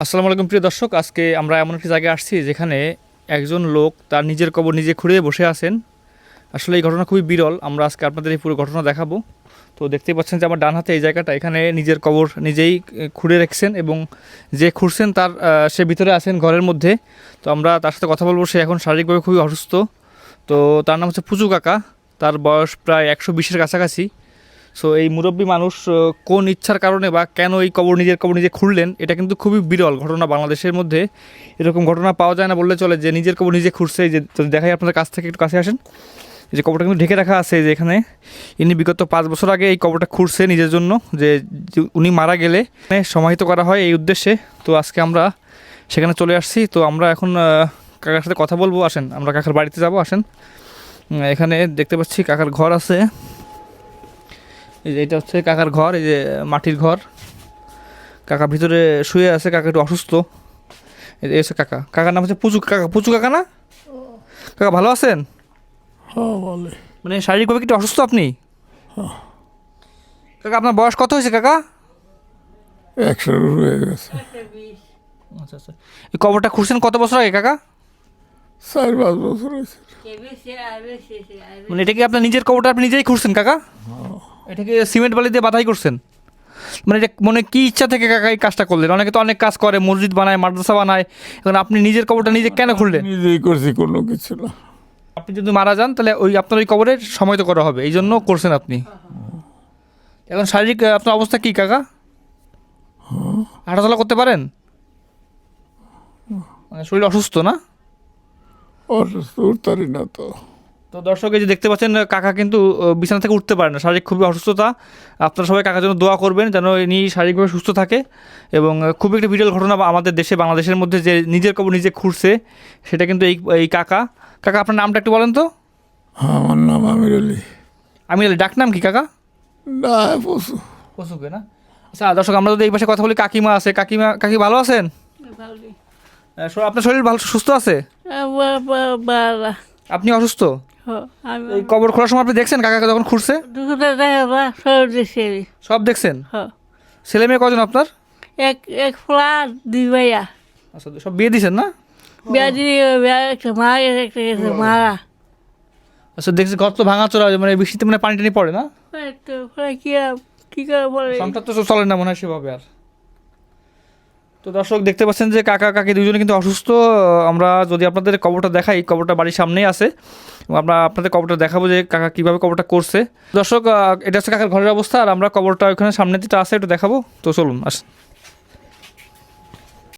আসসালামু আলাইকুম প্রিয় দর্শক, আজকে আমরা এমন একটি জায়গায় আসছি যেখানে একজন লোক তার নিজের কবর নিজে খুঁড়ে বসে আছেন। আসলে এই ঘটনা খুবই বিরল। আমরা আজকে আপনাদের এই পুরো ঘটনা দেখাবো। তো দেখতেই পাচ্ছেন যে আমার ডান হাতে এই জায়গাটা, এখানে নিজের কবর নিজেই খুঁড়ে রেখেছেন এবং যে খুঁড়ছেন তার সে ভিতরে আছেন ঘরের মধ্যে। তো আমরা তার সাথে কথা বলবো। সে এখন শারীরিকভাবে খুবই অসুস্থ। তো তার নাম হচ্ছে পুচু কাকা। তার বয়স প্রায় 120-এর কাছাকাছি। সো এই মুরব্বী মানুষ কোন ইচ্ছার কারণে বা কেন এই নিজের কবর নিজে খুঁড়লেন, এটা কিন্তু খুবই বিরল ঘটনা। বাংলাদেশের মধ্যে এরকম ঘটনা পাওয়া যায় না বললে চলে, যে নিজের কবর নিজে খুঁড়ছে। যে দেখাই আপনাদের কাছ থেকে, একটু কাছে আসেন। এই যে কবরটা কিন্তু ঢেকে রাখা আছে, যে এখানে ইনি বিগত 5 বছর আগে এই কবরটা খুঁড়ছে নিজের জন্য, যে উনি মারা গেলে সমাহিত করা হয় এই উদ্দেশ্যে। তো আজকে আমরা সেখানে চলে আসছি। তো আমরা এখন কাকার সাথে কথা বলবো। আসেন, আমরা কাকার বাড়িতে যাব। আসেন, এখানে দেখতে পাচ্ছি কাকার ঘর আছে। এই যে এটা হচ্ছে কাকার ঘর, এই যে মাটির ঘর। কাকা ভিতরে শুয়ে আছে, কাকা একটু অসুস্থ। এই হচ্ছে কাকা। কাকার নাম হচ্ছে পুচু কাকা। পুচু কাকা না? কাকা ভালো আছেন? মানে শারীরিকভাবে কি একটু অসুস্থ আপনি? কাকা আপনার বয়স কত হয়েছে কাকা? 100 হয়ে গেছে। আচ্ছা আচ্ছা। এই কবরটা খুঁড়ছেন কত বছর আগে কাকা? 4-5 বছর হয়েছে। মানে এটা কি আপনার নিজের কবরটা আপনি নিজেই খুঁড়ছেন কাকা? এটাকে সিমেন্ট বালি দিয়ে বাধাই করছেন? মানে এটা মনে কি ইচ্ছা থেকে কাকা এই কাজটা করলেন? অনেকে তো অনেক কাজ করে, মসজিদ বানায়, মাদ্রাসা বানায়। এখন আপনি নিজের কবরটা নিজে কেন খুঁড়লেন? নিজেই করছি, কোনো কিছু না। আপনি যদি মারা যান তাহলে আপনার ওই কবরে সময় তো করা হবে, এই জন্য করছেন আপনি। এখন শারীরিক আপনার অবস্থা কি কাকা? হাঁটাচলা করতে পারেন? মানে শরীর অসুস্থ না? অসুস্থ, উঠতারি না তো। তো দর্শক, এই যে দেখতে পাচ্ছেন কাকা কিন্তু বিছানা থেকে উঠতে পারে না, শারীরিক খুবই অসুস্থতা। আপনারা সবাই কাকার জন্য দোয়া করবেন যেন ইনি শারীরিকভাবে সুস্থ থাকে। এবং খুবই একটা বিরল ঘটনা আমাদের দেশে, বাংলাদেশের মধ্যে, যে নিজের কবর নিজে খুঁড়ছে, সেটা কিন্তু এই কাকা। কাকা আপনার নামটা একটু বলেন তো। আমার নাম আমির আলী। আমির আলী। ডাক নাম কি কাকা? না, পশু। পশুকে না? আচ্ছা দর্শক, আমরা যদি এই পাশে কথা বলি, কাকিমা আছে। কাকি ভালো আছেন? আপনার শরীর ভালো সুস্থ আছে? আপনি অসুস্থ? এই কবর খোলার সময় আপনি দেখছেন কাকাকে যখন খুঁড়ছে? সব দেখছেন? ছেলে মেয়ে কজন আপনার? এক ফ্লা 2 ভাইয়া। আচ্ছা, সব বিয়ে দিয়েছেন না? বিয়া দিয়ে একটা মারা গেছে, একটা গেছে মারা। আচ্ছা, দেখছি ঘর তো ভাঙা চোরা, মানে বৃষ্টিতে মানে পানি টানি পড়ে না? তো কি করে বলে, সংসার তো চলে না মনে হয় সেভাবে আর। তো দর্শক দেখতে পাচ্ছেন যে কাকা কাকি দুজনে কিন্তু অসুস্থ। আমরা যদি আপনাদের কবরটা দেখাই, কবরটা বাড়ির সামনেই আছে। আমরা আপনাদের কবরটা দেখাবো যে কাকা কীভাবে কবরটা করছে। দর্শক, এটা হচ্ছে কাকার ঘরের অবস্থা, আর আমরা কবরটা ওইখানে সামনে যেটা আছে একটু দেখাবো। তো চলুন আসেন।